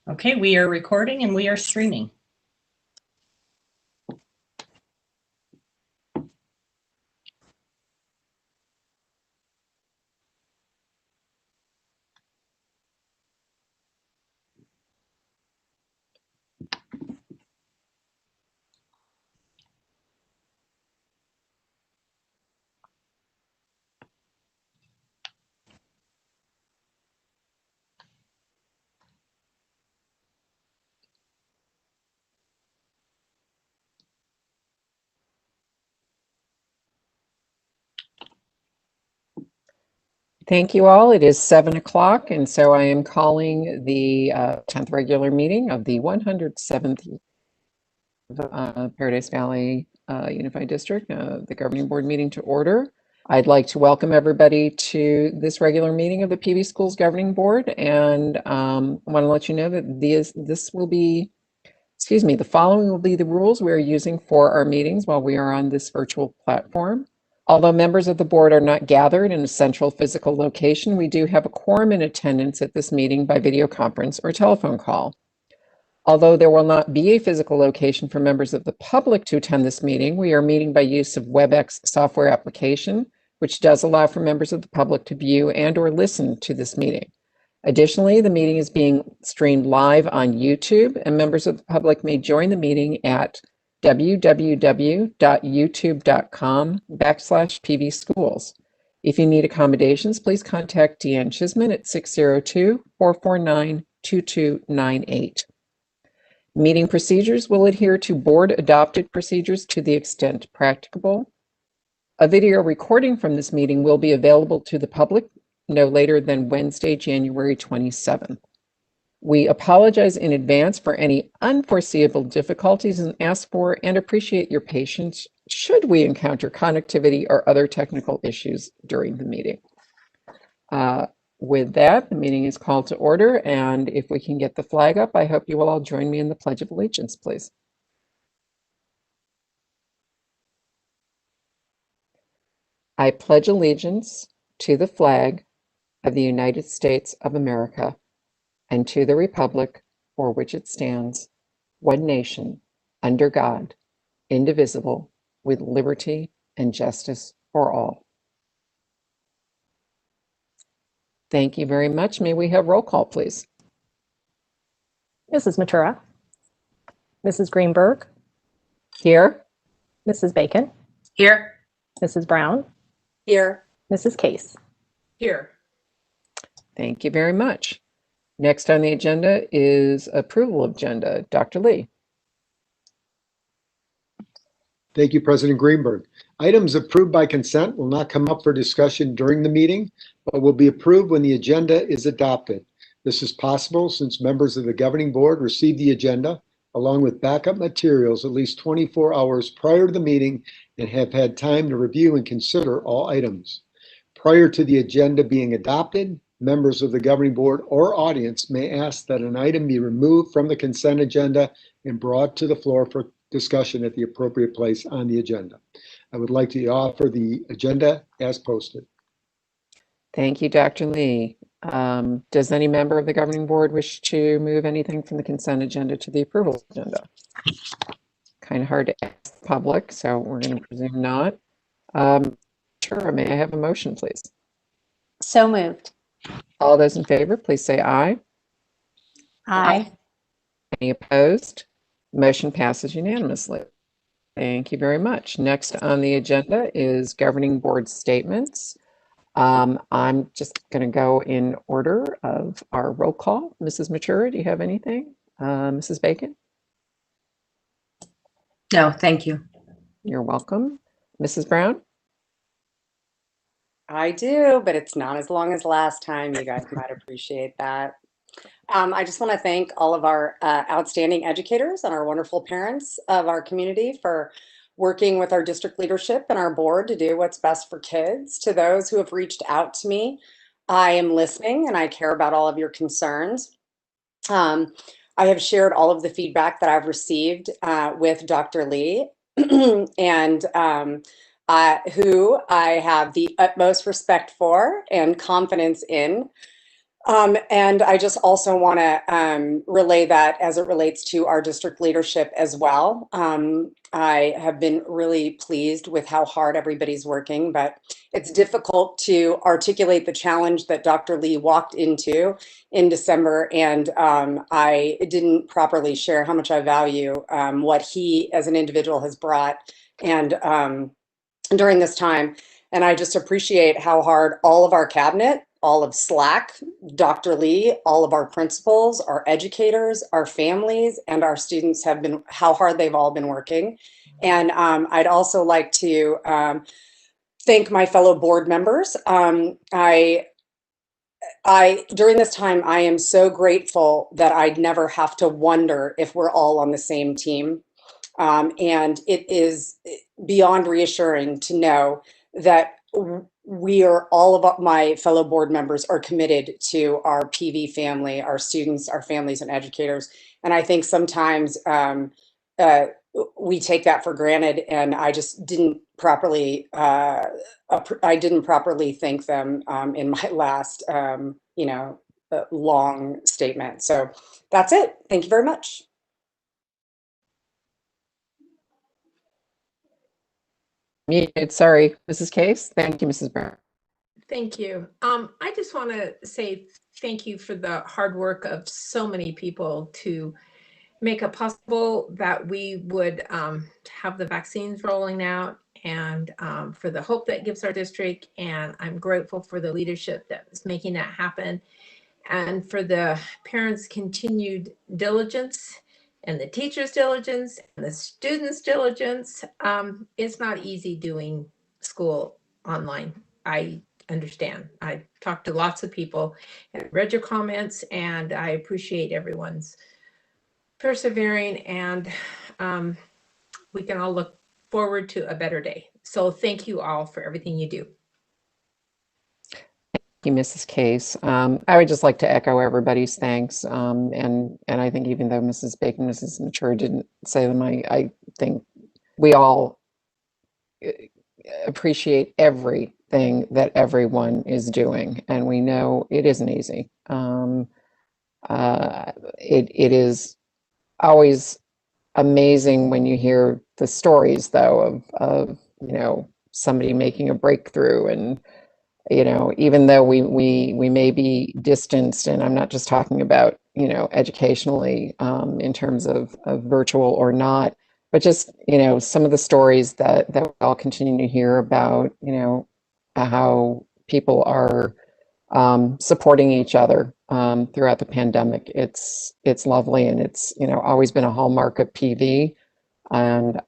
Okay, we are recording and we are streaming. Thank you all. It is 7 o'clock, and so I am calling the 10th regular meeting of the 107th Paradise Valley Unified District, the governing board meeting to order. I'd like to welcome everybody to this regular meeting of the PV Schools Governing Board, and I want to let you know that the following will be the rules we are using for our meetings while we are on this virtual platform. Although members of the board are not gathered in a central physical location, we do have a quorum in attendance at this meeting by video conference or telephone call. Although there will not be a physical location for members of the public to attend this meeting, we are meeting by use of WebEx software application, which does allow for members of the public to view and or listen to this meeting. Additionally, the meeting is being streamed live on YouTube, and members of the public may join the meeting at www.youtube.com/pvschools. If you need accommodations, please contact Deanne Chisman at 602-449-2298. Meeting procedures will adhere to board adopted procedures to the extent practicable. A video recording from this meeting will be available to the public no later than Wednesday, January 27th. We apologize in advance for any unforeseeable difficulties and ask for and appreciate your patience should we encounter connectivity or other technical issues during the meeting. With that, the meeting is called to order, and if we can get the flag up, I hope you will all join me in the Pledge of Allegiance, please. I pledge allegiance to the flag of the United States of America and to the republic for which it stands, one nation, under God, indivisible, with liberty and justice for all. Thank you very much. May we have roll call, please? Mrs. Matura, Mrs. Greenberg, Here. Mrs. Bacon, Here. Mrs. Brown, Here. Mrs. Case. Here. Thank you very much. Next on the agenda is approval of agenda. Dr. Lee. Thank you, President Greenberg. Items approved by consent will not come up for discussion during the meeting, but will be approved when the agenda is adopted. This is possible since members of the governing board received the agenda along with backup materials at least 24 hours prior to the meeting and have had time to review and consider all items. Prior to the agenda being adopted, members of the governing board or audience may ask that an item be removed from the consent agenda and brought to the floor for discussion at the appropriate place on the agenda. I would like to offer the agenda as posted. Thank you, Dr. Lee. Does any member of the governing board wish to move anything from the consent agenda to the approval agenda? Kind of hard to ask the public, so we're going to presume not. Sure, may I have a motion, please? So moved. All those in favor, please say aye. Aye. Any opposed? Motion passes unanimously. Thank you very much. Next on the agenda is governing board statements. I'm just going to go in order of our roll call. Mrs. Matura, do you have anything? Mrs. Bacon? No, thank you. You're welcome. Mrs. Brown? I do, but it's not as long as last time. You guys might appreciate that. I just want to thank all of our outstanding educators and our wonderful parents of our community for working with our district leadership and our board to do what's best for kids. To those who have reached out to me, I am listening and I care about all of your concerns. I have shared all of the feedback that I've received with Dr. Lee and who I have the utmost respect for and confidence in. And I just also want to relay that as it relates to our district leadership as well. I have been really pleased with how hard everybody's working, but it's difficult to articulate the challenge that Dr. Lee walked into in December, and I didn't properly share how much I value what he as an individual has brought and during this time. And I just appreciate how hard all of our cabinet, all of SLAC, Dr. Lee, all of our principals, our educators, our families, and our students have been, how hard they've all been working. And I'd also like to thank my fellow board members. During this time, I am so grateful that I'd never have to wonder if we're all on the same team. And it is beyond reassuring to know that we are, all of my fellow board members are committed to our PV family, our students, our families and educators. And I think sometimes we take that for granted, and I just didn't properly, thank them in my last, long statement. So that's it. Thank you very much. Muted, sorry, Mrs. Case. Thank you, Mrs. Brown. Thank you. I just want to say thank you for the hard work of so many people to make it possible that we would have the vaccines rolling out, and for the hope that gives our district. And I'm grateful for the leadership that is making that happen, and for the parents' continued diligence and the teachers' diligence and the students' diligence. It's not easy doing school online. I understand. I talked to lots of people and read your comments, and I appreciate everyone's persevering, and we can all look forward to a better day. So thank you all for everything you do. Thank you, Mrs. Case. I would just like to echo everybody's thanks. And I think even though Mrs. Bacon, Mrs. Mature didn't say them, I think we all appreciate everything that everyone is doing. And we know it isn't easy. It is always amazing when you hear the stories, though, of somebody making a breakthrough. And even though we may be distanced, and I'm not just talking about educationally in terms of virtual or not, but just some of the stories that we all continue to hear about how people are supporting each other throughout the pandemic. It's lovely, and it's always been a hallmark of PV, and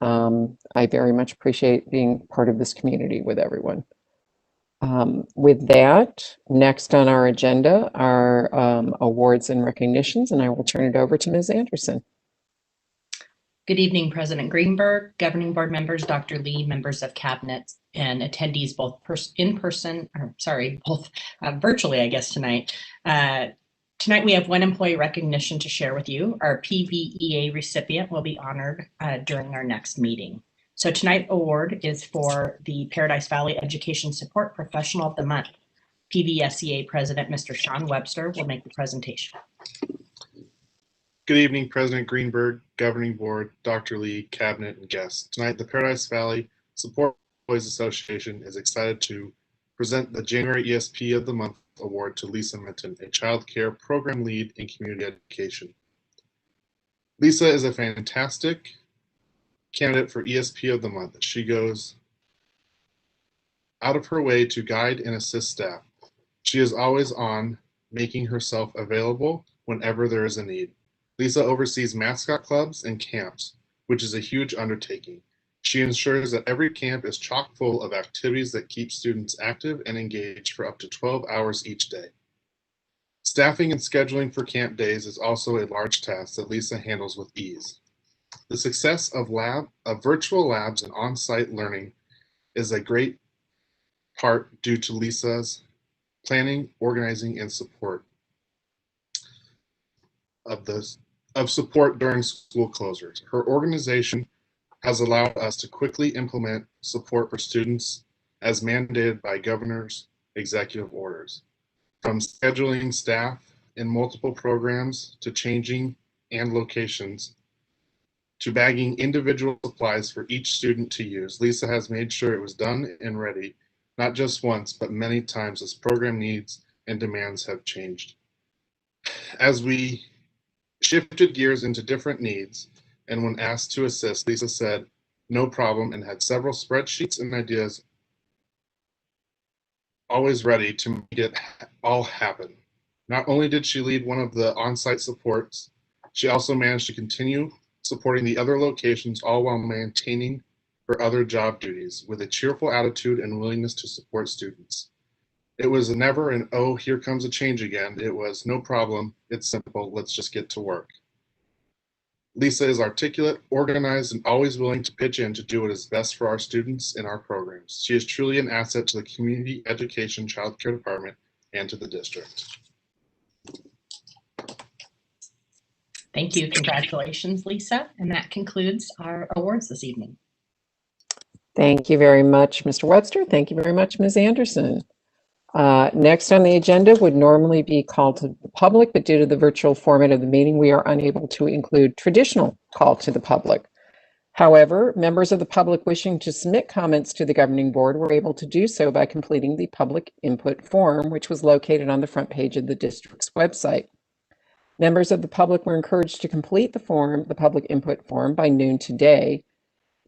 I very much appreciate being part of this community with everyone. With that, next on our agenda are awards and recognitions, and I will turn it over to Ms. Anderson. Good evening, President Greenberg, governing board members, Dr. Lee, members of cabinet, and attendees both virtually, I guess, tonight. Tonight we have one employee recognition to share with you. Our PVEA recipient will be honored during our next meeting. So tonight's award is for the Paradise Valley Education Support Professional of the Month. PVSEA President, Mr. Sean Webster, will make the presentation. Good evening, President Greenberg, Governing Board, Dr. Lee, Cabinet, and guests. Tonight, the Paradise Valley Support Employees Association is excited to present the January ESP of the Month Award to Lisa Minton, a child care program lead in community education. Lisa is a fantastic candidate for ESP of the Month. She goes out of her way to guide and assist staff. She is always on, making herself available whenever there is a need. Lisa oversees mascot clubs and camps, which is a huge undertaking. She ensures that every camp is chock full of activities that keep students active and engaged for up to 12 hours each day. Staffing and scheduling for camp days is also a large task that Lisa handles with ease. The success of virtual labs and on-site learning is a great part due to Lisa's planning, organizing, and support of support during school closures. Her organization has allowed us to quickly implement support for students as mandated by governor's executive orders. from scheduling staff in multiple programs to changing and locations to bagging individual supplies for each student to use. Lisa has made sure it was done and ready, not just once, but many times as program needs and demands have changed. As we shifted gears into different needs, and when asked to assist, Lisa said, no problem, and had several spreadsheets and ideas always ready to make it all happen. Not only did she lead one of the on-site supports, she also managed to continue supporting the other locations, all while maintaining her other job duties with a cheerful attitude and willingness to support students. It was never an, oh, here comes a change again. It was no problem. It's simple. Let's just get to work. Lisa is articulate, organized, and always willing to pitch in to do what is best for our students in our programs. She is truly an asset to the community education child care department and to the district. Thank you. Congratulations, Lisa. And that concludes our awards this evening. Thank you very much, Mr. Webster. Thank you very much, Ms. Anderson. Next on the agenda would normally be called to the public, but due to the virtual format of the meeting, we are unable to include traditional call to the public. However, members of the public wishing to submit comments to the governing board were able to do so by completing the public input form, which was located on the front page of the district's website. Members of the public were encouraged to complete the public input form by noon today.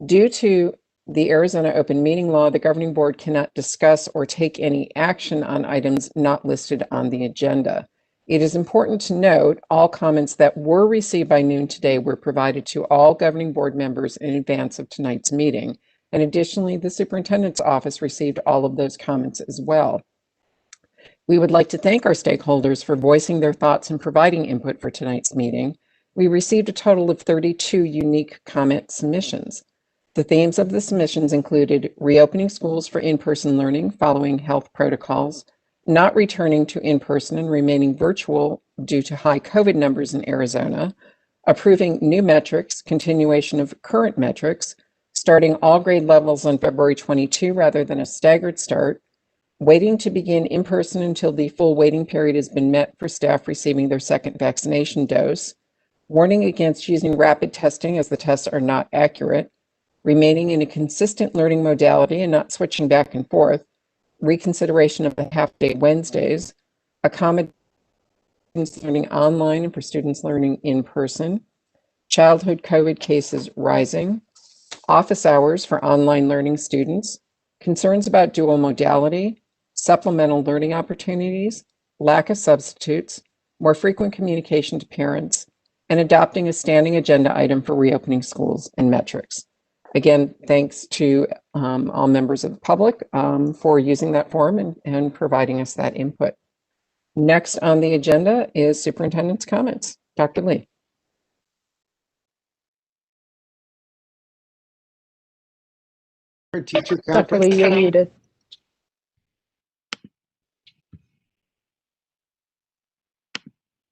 Due to the Arizona Open Meeting Law, the governing board cannot discuss or take any action on items not listed on the agenda. It is important to note all comments that were received by noon today were provided to all governing board members in advance of tonight's meeting. And additionally, the superintendent's office received all of those comments as well. We would like to thank our stakeholders for voicing their thoughts and providing input for tonight's meeting. We received a total of 32 unique comment submissions. The themes of the submissions included reopening schools for in-person learning following health protocols, not returning to in-person and remaining virtual due to high COVID numbers in Arizona, approving new metrics, continuation of current metrics, starting all grade levels on February 22 rather than a staggered start, waiting to begin in-person until the full waiting period has been met for staff receiving their second vaccination dose, warning against using rapid testing as the tests are not accurate, remaining in a consistent learning modality and not switching back and forth, reconsideration of the half-day Wednesdays, accommodating learning online and for students learning in person, childhood COVID cases rising, office hours for online learning students, concerns about dual modality, supplemental learning opportunities, lack of substitutes, more frequent communication to parents, and adopting a standing agenda item for reopening schools and metrics. Again, thanks to all members of the public for using that form and providing us that input. Next on the agenda is superintendent's comments. Dr. Lee. Teacher Dr. conference. Lee, you're muted.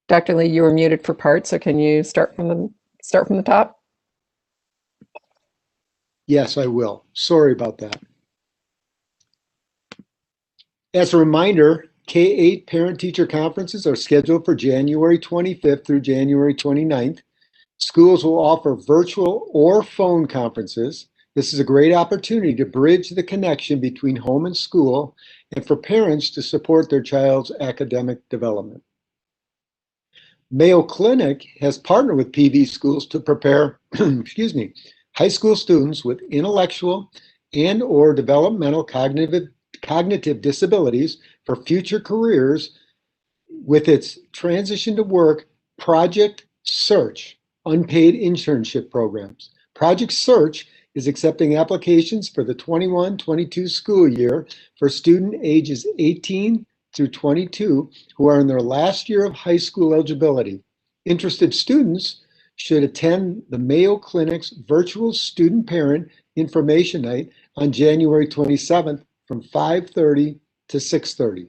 Dr. Lee, you were muted for part, so can you start from the top? Yes, I will. Sorry about that. As a reminder, K-8 parent-teacher conferences are scheduled for January 25th through January 29th. Schools will offer virtual or phone conferences. This is a great opportunity to bridge the connection between home and school and for parents to support their child's academic development. Mayo Clinic has partnered with PV schools to prepare, high school students with intellectual and or developmental cognitive disabilities for future careers with its Transition to Work Project Search unpaid internship programs. Project Search is accepting applications for the 21-22 school year for student ages 18 through 22 who are in their last year of high school eligibility. Interested students should attend the Mayo Clinic's virtual student parent information night on January 27th from 5:30 to 6:30.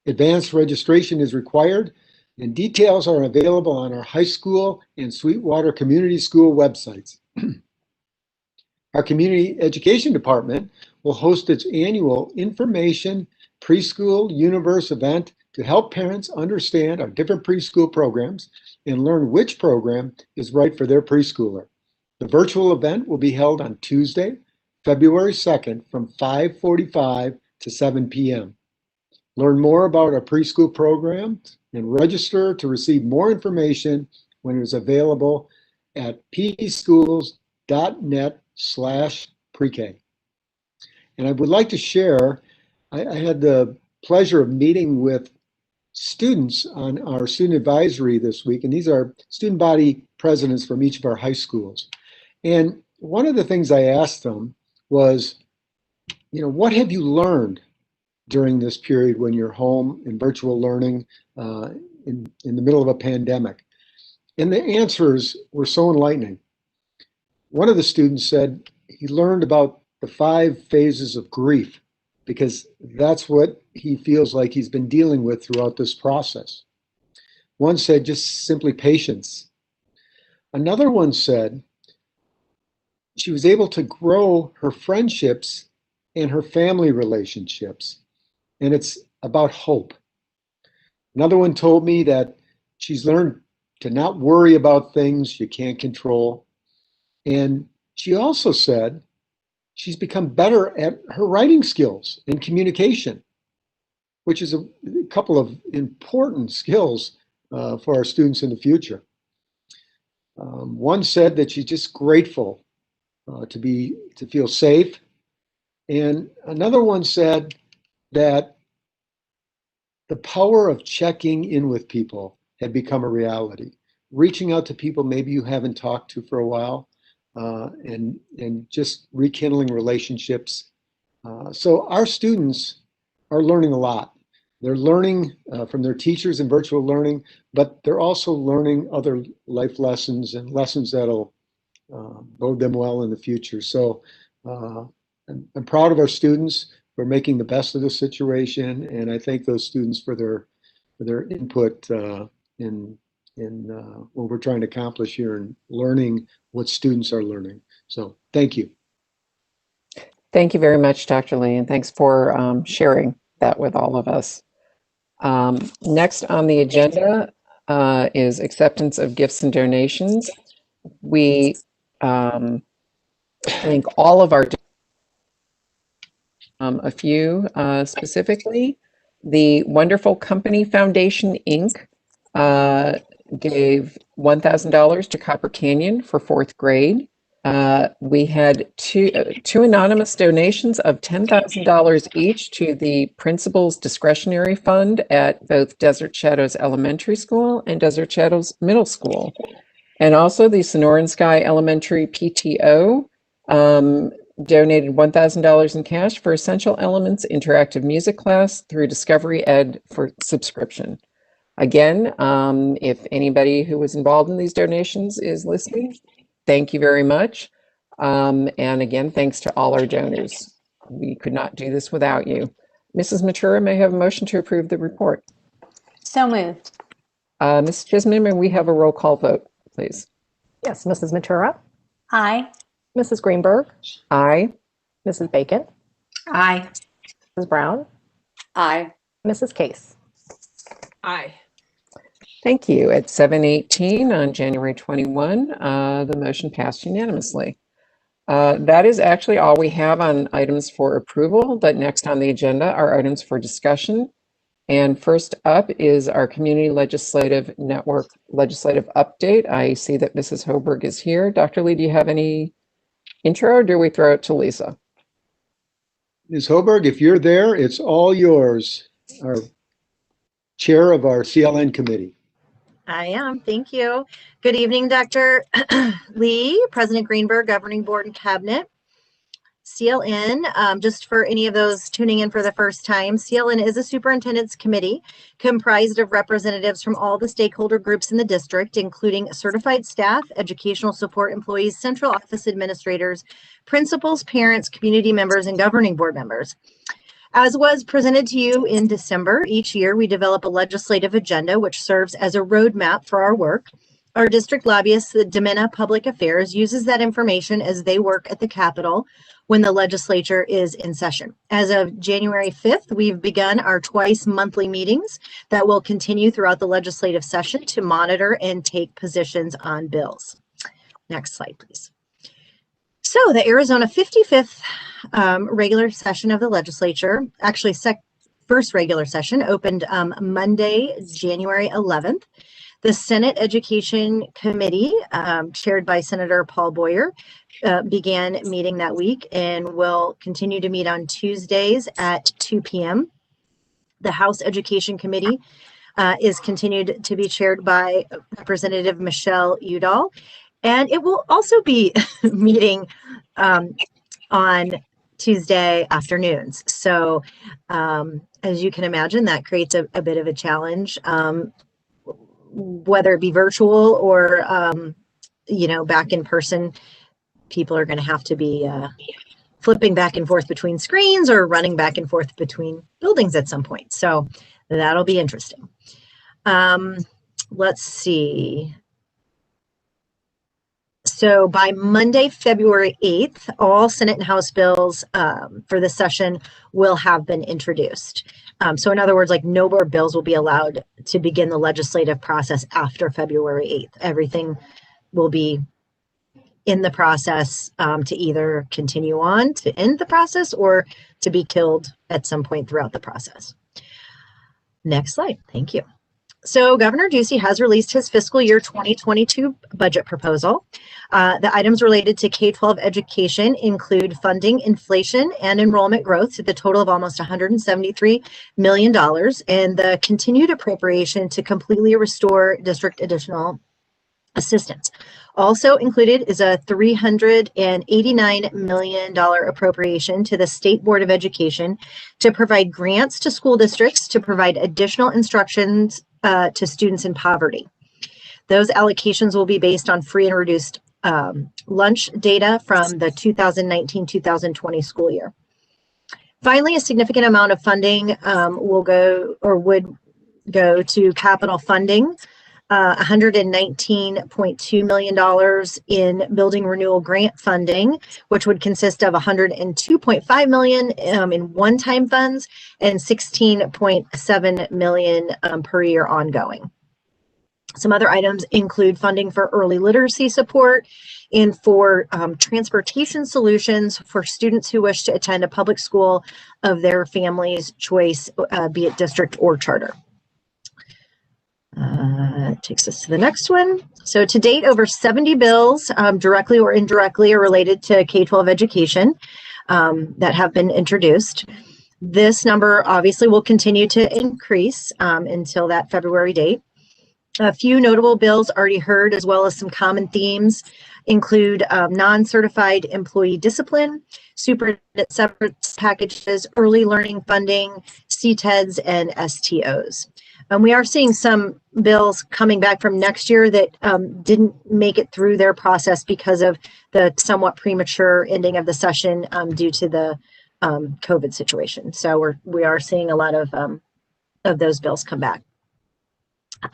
Advanced registration is required and details are available on our high school and Sweetwater Community School websites. Our community education department will host its annual information, preschool universe event to help parents understand our different preschool programs and learn which program is right for their preschooler. The virtual event will be held on Tuesday, February 2nd from 5:45 to 7 p.m. Learn more about our preschool program and register to receive more information when it is available at pschools.net/pre-K. And I would like to share, I had the pleasure of meeting with students on our student advisory this week, and these are student body presidents from each of our high schools. And one of the things I asked them was, what have you learned during this period when you're home in virtual learning in the middle of a pandemic? And the answers were so enlightening. One of the students said he learned about the 5 phases of grief, because that's what he feels like he's been dealing with throughout this process. One said just simply patience. Another one said she was able to grow her friendships and her family relationships, and it's about hope. Another one told me that she's learned to not worry about things you can't control. And she also said she's become better at her writing skills and communication, which is a couple of important skills for our students in the future. One said that she's just grateful to feel safe. And another one said that the power of checking in with people had become a reality. Reaching out to people maybe you haven't talked to for a while, and just rekindling relationships. So our students are learning a lot. They're learning from their teachers in virtual learning, but they're also learning other life lessons and lessons that'll bode them well in the future. So I'm proud of our students for making the best of the situation, and I thank those students for their input in what we're trying to accomplish here and learning what students are learning. So thank you. Thank you very much, Dr. Lee, and thanks for sharing that with all of us. Next on the agenda is acceptance of gifts and donations. We thank all of our a few specifically. The Wonderful Company Foundation, Inc. Gave $1,000 to Copper Canyon for 4th grade. We had two anonymous donations of $10,000 each to the Principal's Discretionary Fund at both Desert Shadows Elementary School and Desert Shadows Middle School. And also the Sonoran Sky Elementary PTO donated $1,000 in cash for Essential Elements interactive music class through Discovery Ed for subscription. Again, if anybody who was involved in these donations is listening, thank you very much. And again, thanks to all our donors. We could not do this without you. Mrs. Matura, may I have a motion to approve the report? So moved. Mrs. Chisholm, may we have a roll call vote, please? Yes, Mrs. Matura, Aye. Mrs. Greenberg, Aye. Mrs. Bacon, Aye. Mrs. Brown, Aye. Mrs. Case. Aye. Thank you. At 7:18 on January 21, the motion passed unanimously. That is actually all we have on items for approval, but next on the agenda are items for discussion. And first up is our Community Legislative Network legislative update. I see that Mrs. Hoberg is here. Dr. Lee, do you have any intro, or do we throw it to Lisa? Ms. Hoberg, if you're there, it's all yours, our chair of our CLN committee. I am. Thank you. Good evening, Dr. Lee, President Greenberg, Governing Board and Cabinet. CLN, just for any of those tuning in for the first time, CLN is a superintendent's committee comprised of representatives from all the stakeholder groups in the district, including certified staff, educational support employees, central office administrators, principals, parents, community members, and governing board members. As was presented to you in December, each year we develop a legislative agenda which serves as a roadmap for our work. Our district lobbyist, the Domina Public Affairs, uses that information as they work at the Capitol when the legislature is in session. As of January 5th, we've begun our twice monthly meetings that will continue throughout the legislative session to monitor and take positions on bills. Next slide, please. So the Arizona 55th regular session of the legislature, actually first regular session, opened Monday, January 11th. The Senate Education Committee, chaired by Senator Paul Boyer, began meeting that week and will continue to meet on Tuesdays at 2 p.m. The House Education Committee is continued to be chaired by Representative Michelle Udall, and it will also be meeting on Tuesday afternoons. So as you can imagine, that creates a bit of a challenge. Whether it be virtual or, back in person, people are going to have to be flipping back and forth between screens or running back and forth between buildings at some point. So that'll be interesting. Let's see. So by Monday, February 8th, all Senate and House bills for the session will have been introduced. So in other words, like no more bills will be allowed to begin the legislative process after February 8th. Everything will be in the process to either continue on to end the process or to be killed at some point throughout the process. Next slide. Thank you. So Governor Ducey has released his fiscal year 2022 budget proposal. The items related to K-12 education include funding inflation and enrollment growth to the total of almost $173 million and the continued appropriation to completely restore district additional assistance. Also included is a $389 million appropriation to the State Board of Education to provide grants to school districts to provide additional instructions to students in poverty. Those allocations will be based on free and reduced lunch data from the 2019-2020 school year. Finally, a significant amount of funding would go to capital funding. $119.2 million in building renewal grant funding, which would consist of $102.5 million in one-time funds and $16.7 million per year ongoing. Some other items include funding for early literacy support and for transportation solutions for students who wish to attend a public school of their family's choice, be it district or charter. Takes us to the next one. So to date, over 70 bills, directly or indirectly, are related to K-12 education that have been introduced. This number obviously will continue to increase until that February date. A few notable bills already heard, as well as some common themes, include non-certified employee discipline, superintendent severance packages, early learning funding, CTEDs, and STOs. We are seeing some bills coming back from next year that didn't make it through their process because of the somewhat premature ending of the session due to the COVID situation. So we are seeing a lot of those bills come back.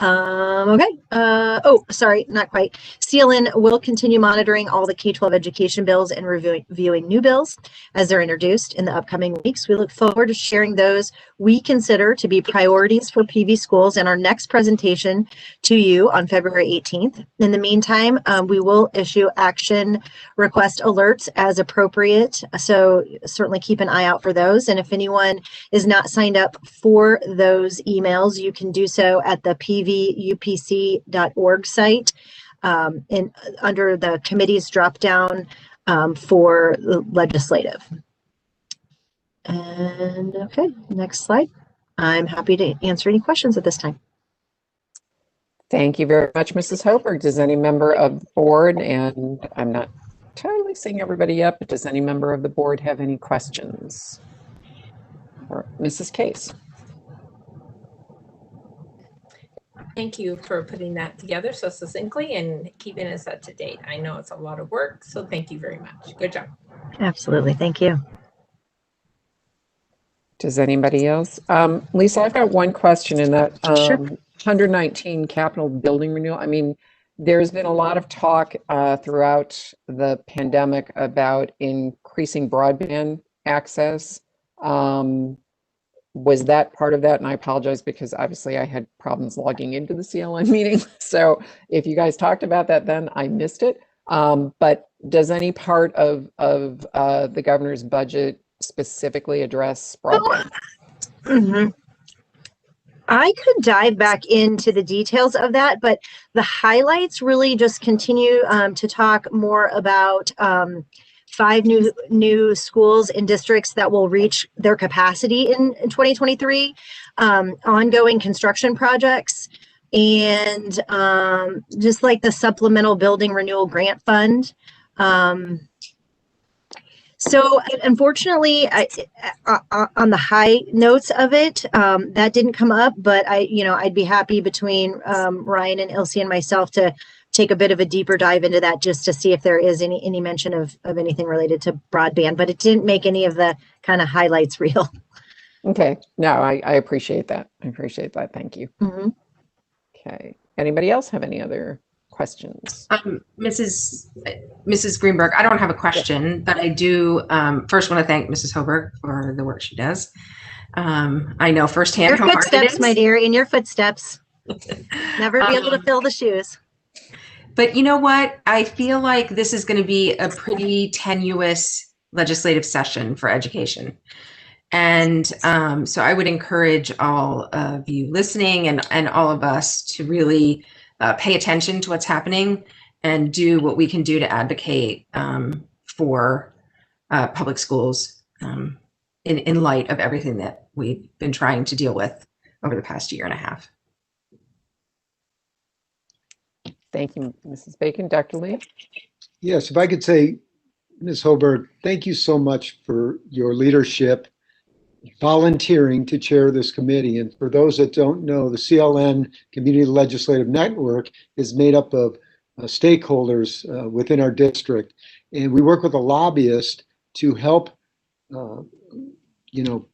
Okay. Oh, sorry, not quite. CLN will continue monitoring all the K-12 education bills and reviewing new bills as they're introduced in the upcoming weeks. We look forward to sharing those we consider to be priorities for PV schools in our next presentation to you on February 18th. In the meantime, we will issue action request alerts as appropriate. So certainly keep an eye out for those. And if anyone is not signed up for those emails, you can do so at the pvupc.org site and under the committee's drop down for legislative. And okay, next slide. I'm happy to answer any questions at this time. Thank you very much, Mrs. Hofer. Does any member of the board, and I'm not totally seeing everybody up, but does any member of the board have any questions? Or Mrs. Case? Thank you for putting that together so succinctly and keeping us up to date. I know it's a lot of work, so thank you very much. Good job. Absolutely. Thank you. Does anybody else? Lisa, I've got one question in that Sure. 119 capital building renewal. I mean, There's been a lot of talk throughout the pandemic about increasing broadband access. Was that part of that? And I apologize because obviously I had problems logging into the CLN meeting. So if you guys talked about that then, I missed it. But does any part of the governor's budget specifically address broadband? Mhm. I could dive back into the details of that, but the highlights really just continue to talk more about 5 new schools and districts that will reach their capacity in 2023, ongoing construction projects, and just like the supplemental building renewal grant fund. So unfortunately, on the high notes of it, that didn't come up, but I'd be happy between Ryan and Elsie and myself to take a bit of a deeper dive into that just to see if there is any mention of anything related to broadband, but it didn't make any of the kind of highlights real. Okay, no, I appreciate that. I appreciate that. Thank you. Mhm. Okay, anybody else have any other questions? Mrs. Greenberg, I don't have a question, but I do first want to thank Mrs. Hoberg for the work she does. I know firsthand Your how hard it footsteps, is. my dear, in your footsteps. Never be able to fill the shoes. But you know what? I feel like this is going to be a pretty tenuous legislative session for education. And so I would encourage all of you listening and all of us to really pay attention to what's happening and do what we can do to advocate for public schools in light of everything that we've been trying to deal with over the past year and a half. Thank you, Mrs. Bacon. Dr. Lee? Yes, if I could say, Ms. Hoberg, thank you so much for your leadership, volunteering to chair this committee. And for those that don't know, the CLN Community Legislative Network is made up of stakeholders within our district. And we work with a lobbyist to help,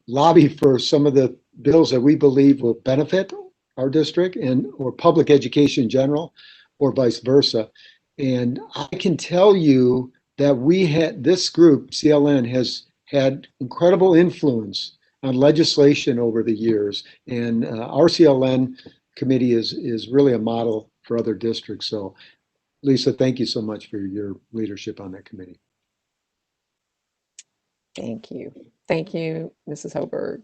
lobby for some of the bills that we believe will benefit our district or public education in general, or vice versa. And I can tell you that this group, CLN, has had incredible influence on legislation over the years. And our CLN committee is really a model for other districts. So Lisa, thank you so much for your leadership on that committee. Thank you. Thank you, Mrs. Hoberg.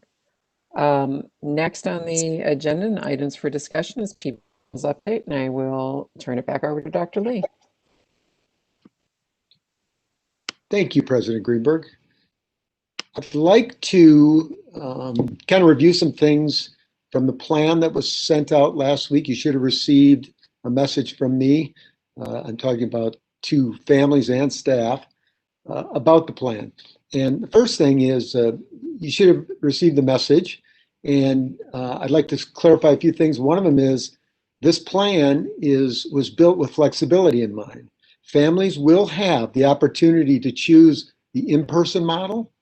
Next on the agenda and items for discussion is people's update, and I will turn it back over to Dr. Lee. Thank you, President Greenberg. I'd like to kind of review some things from the plan that was sent out last week. You should have received a message from me. I'm talking about to families and staff about the plan. And the first thing is you should have received the message. And I'd like to clarify a few things. One of them is this plan was built with flexibility in mind. Families will have the opportunity to choose the in-person model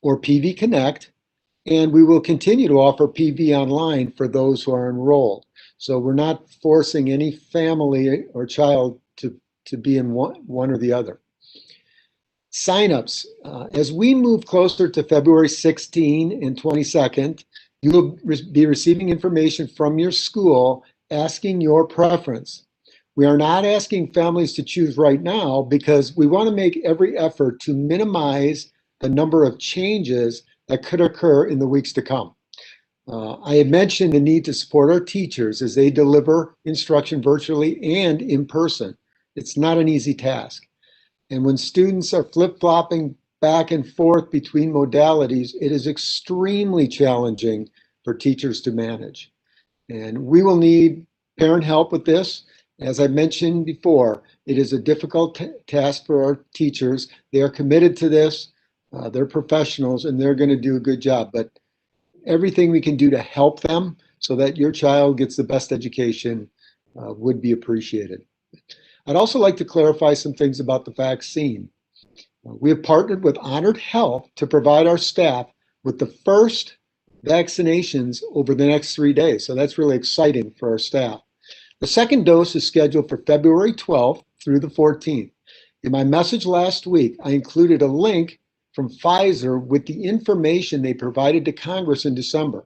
or PV Connect, and we will continue to offer PV online for those who are enrolled. So we're not forcing any family or child to be in one or the other. Signups. As we move closer to February 16 and 22nd, you will be receiving information from your school asking your preference. We are not asking families to choose right now because we want to make every effort to minimize the number of changes that could occur in the weeks to come. I had mentioned the need to support our teachers as they deliver instruction virtually and in person. It's not an easy task. And when students are flip-flopping back and forth between modalities, it is extremely challenging for teachers to manage. And we will need parent help with this. As I mentioned before, it is a difficult task for our teachers. They are committed to this. They're professionals and they're going to do a good job. But everything we can do to help them so that your child gets the best education would be appreciated. I'd also like to clarify some things about the vaccine. We have partnered with Honored Health to provide our staff with the first vaccinations over the next 3 days. So that's really exciting for our staff. The second dose is scheduled for February 12th through the 14th. In my message last week, I included a link from Pfizer with the information they provided to Congress in December.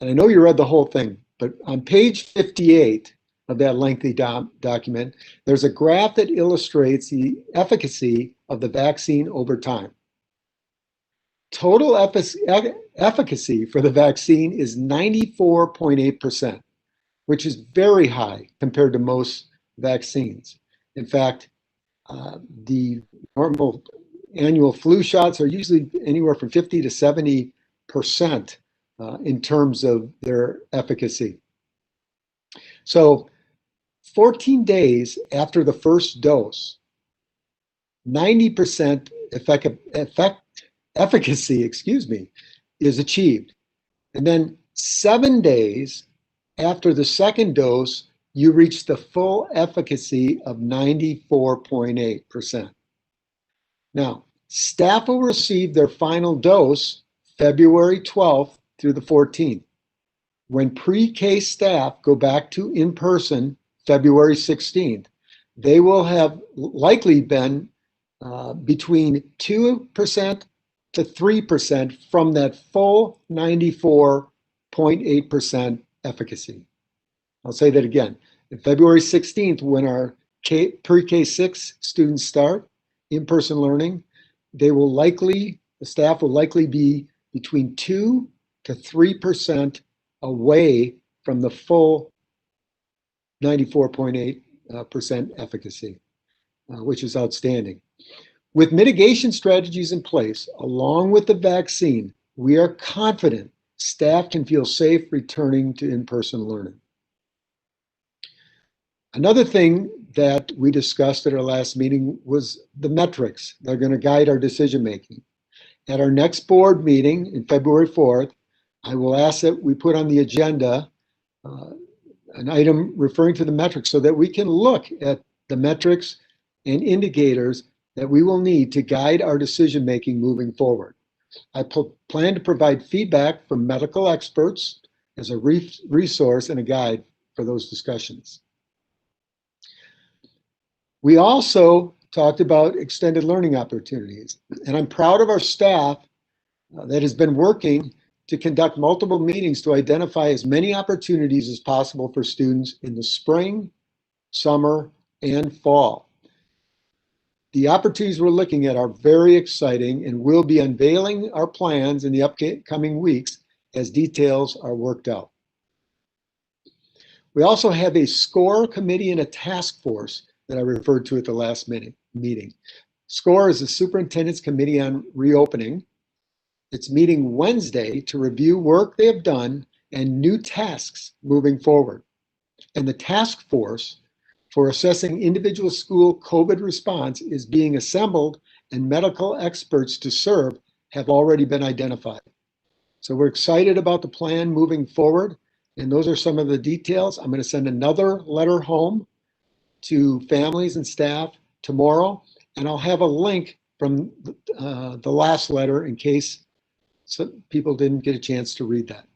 And I know you read the whole thing, but on page 58 of that lengthy document, there's a graph that illustrates the efficacy of the vaccine over time. Total efficacy for the vaccine is 94.8%, which is very high compared to most vaccines. In fact, the normal annual flu shots are usually anywhere from 50 to 70% in terms of their efficacy. So 14 days after the first dose, 90% efficacy, is achieved. And then 7 days after the second dose, you reach the full efficacy of 94.8%. Now, staff will receive their final dose February 12th through the 14th. When pre-K staff go back to in-person February 16th, they will have likely been between 2% to 3% from that full 94.8% efficacy. I'll say that again. On February 16th, when our pre-K6 students start in-person learning, the staff will likely be between 2 to 3% away from the full 94.8% efficacy, which is outstanding. With mitigation strategies in place, along with the vaccine, we are confident staff can feel safe returning to in-person learning. Another thing that we discussed at our last meeting was the metrics that are going to guide our decision-making. At our next board meeting in February 4th, I will ask that we put on the agenda an item referring to the metrics so that we can look at the metrics and indicators that we will need to guide our decision-making moving forward. I plan to provide feedback from medical experts as a resource and a guide for those discussions. We also talked about extended learning opportunities, and I'm proud of our staff that has been working to conduct multiple meetings to identify as many opportunities as possible for students in the spring, summer, and fall. The opportunities we're looking at are very exciting, and we'll be unveiling our plans in the upcoming weeks as details are worked out. We also have a SCORE committee and a task force that I referred to at the last meeting. SCORE is the Superintendent's Committee on Reopening. It's meeting Wednesday to review work they have done and new tasks moving forward. And the task force for assessing individual school COVID response is being assembled, and medical experts to serve have already been identified. So we're excited about the plan moving forward, and those are some of the details. I'm going to send another letter home to families and staff tomorrow, and I'll have a link from the last letter in case some people didn't get a chance to read that.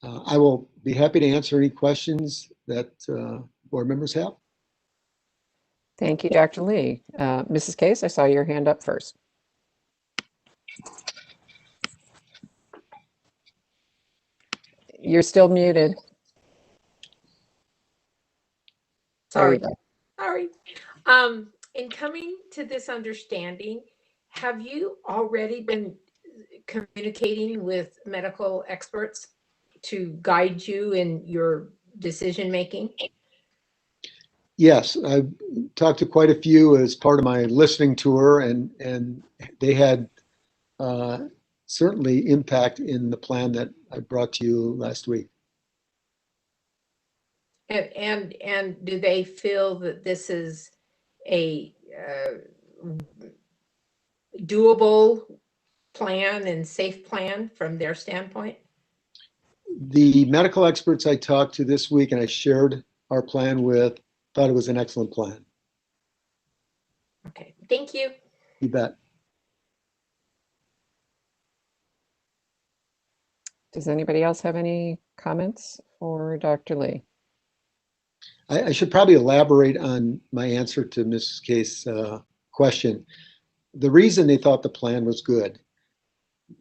I will be happy to answer any questions that board members have. Thank you, Dr. Lee. Mrs. Case, I saw your hand up first. You're still muted. There you Sorry. go. In coming to this understanding, have you already been communicating with medical experts to guide you in your decision making? Yes, I've talked to quite a few as part of my listening tour, and they had certainly impact in the plan that I brought to you last week. And do they feel that this is a doable plan and safe plan from their standpoint? The medical experts I talked to this week and I shared our plan with thought it was an excellent plan. Okay, thank you. You bet. Does anybody else have any comments for Dr. Lee? I should probably elaborate on my answer to Mrs. Kaye's question. The reason they thought the plan was good,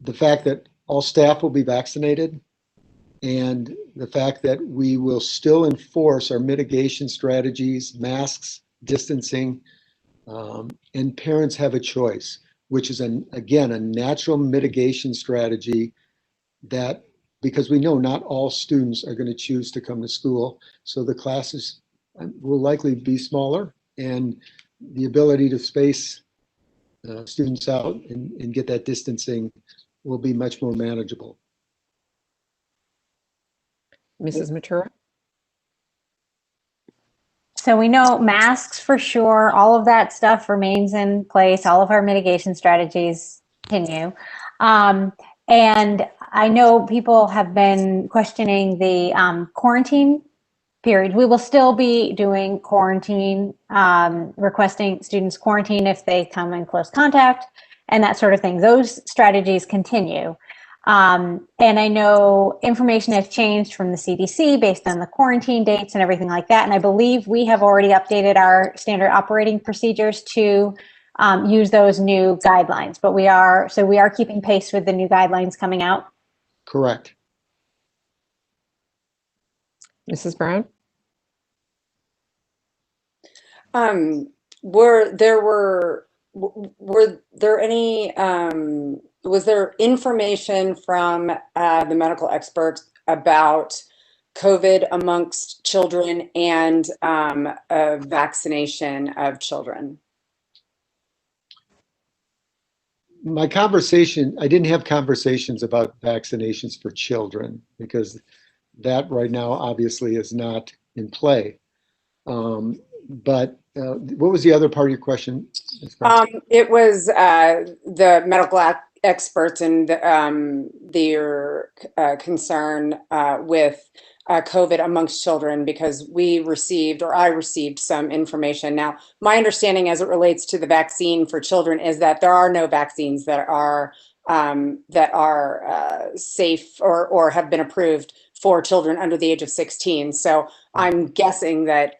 the fact that all staff will be vaccinated, and the fact that we will still enforce our mitigation strategies, masks, distancing, and parents have a choice, which is, again, a natural mitigation strategy that, because we know not all students are going to choose to come to school, so the classes will likely be smaller, and the ability to space students out and get that distancing will be much more manageable. Mrs. Matura? So we know masks for sure, all of that stuff remains in place, all of our mitigation strategies continue. And I know people have been questioning the quarantine period. We will still be doing quarantine, requesting students quarantine if they come in close contact and that sort of thing. Those strategies continue. And I know information has changed from the CDC based on the quarantine dates and everything like that. And I believe we have already updated our standard operating procedures to use those new guidelines. But we are keeping pace with the new guidelines coming out. Correct. Mrs. Brown? Was there information from the medical experts about COVID amongst children and vaccination of children? My conversation, I didn't have conversations about vaccinations for children because that right now obviously is not in play. But what was the other part of your question? It was the medical experts and their concern with COVID amongst children, because I received some information. Now, my understanding as it relates to the vaccine for children is that there are no vaccines that are safe or have been approved for children under the age of 16. So I'm guessing that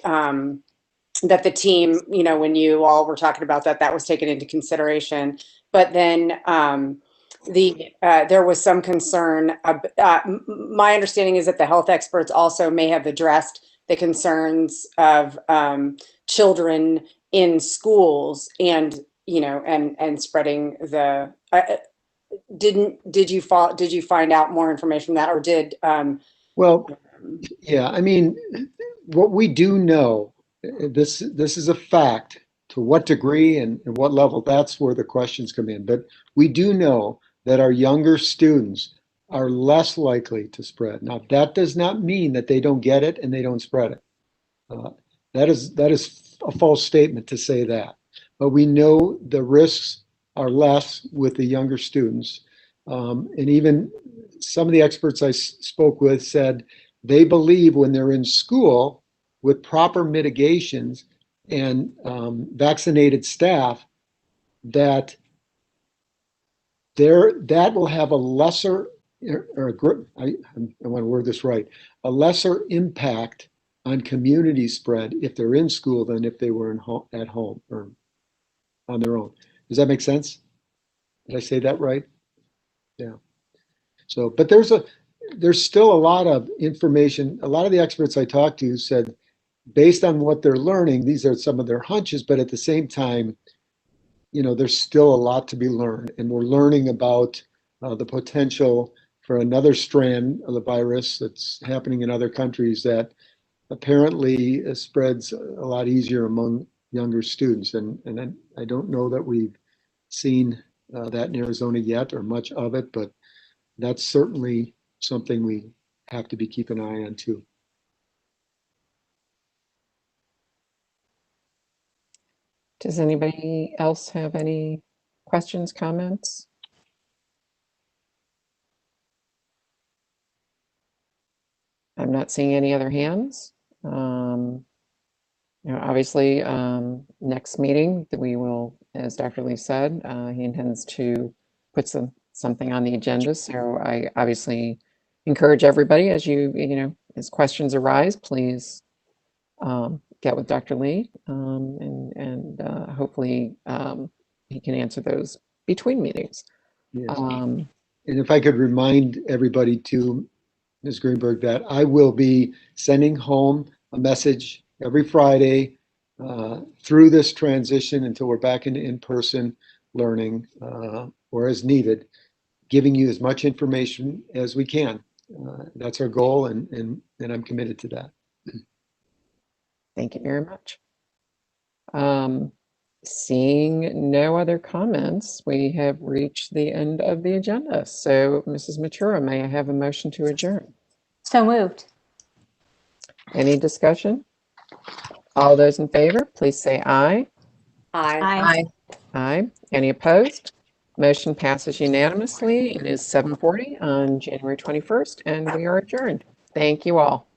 that the team, when you all were talking about that was taken into consideration. But then there was some concern. My understanding is that the health experts also may have addressed the concerns of children in schools and spreading the. Did you find out more information from that, or did? Well, yeah. I mean, what we do know. This is a fact. To what degree and what level, that's where the questions come in. But we do know that our younger students are less likely to spread. Now, that does not mean that they don't get it and they don't spread it. That is a false statement to say that. But we know the risks are less with the younger students. And even some of the experts I spoke with said they believe when they're in school, with proper mitigations and vaccinated staff, that will have a lesser, I want to word this right, a lesser impact on community spread if they're in school than if they were at home or on their own. Does that make sense? Did I say that right? Yeah. So, but there's still a lot of information. A lot of the experts I talked to said, based on what they're learning, these are some of their hunches, but at the same time, there's still a lot to be learned. And we're learning about the potential for another strand of the virus that's happening in other countries that apparently spreads a lot easier among younger students. And I don't know that we've seen that in Arizona yet or much of it, but that's certainly something we have to be keeping an eye on too. Does anybody else have any questions, comments? I'm not seeing any other hands. Obviously, next meeting that we will, as Dr. Lee said, he intends to put something on the agenda. So I obviously encourage everybody, as as questions arise, please get with Dr. Lee, and hopefully he can answer those between meetings. Yes. And if I could remind everybody too, Ms. Greenberg, that I will be sending home a message every Friday through this transition until we're back into in-person learning or as needed, giving you as much information as we can. That's our goal, and I'm committed to that. Thank you very much. Seeing no other comments, we have reached the end of the agenda. So, Mrs. Matura, may I have a motion to adjourn? So moved. Any discussion? All those in favor, please say aye. Aye. Aye. Aye. Any opposed? Motion passes unanimously. It is 7:40 on January 21st, and we are adjourned. Thank you all.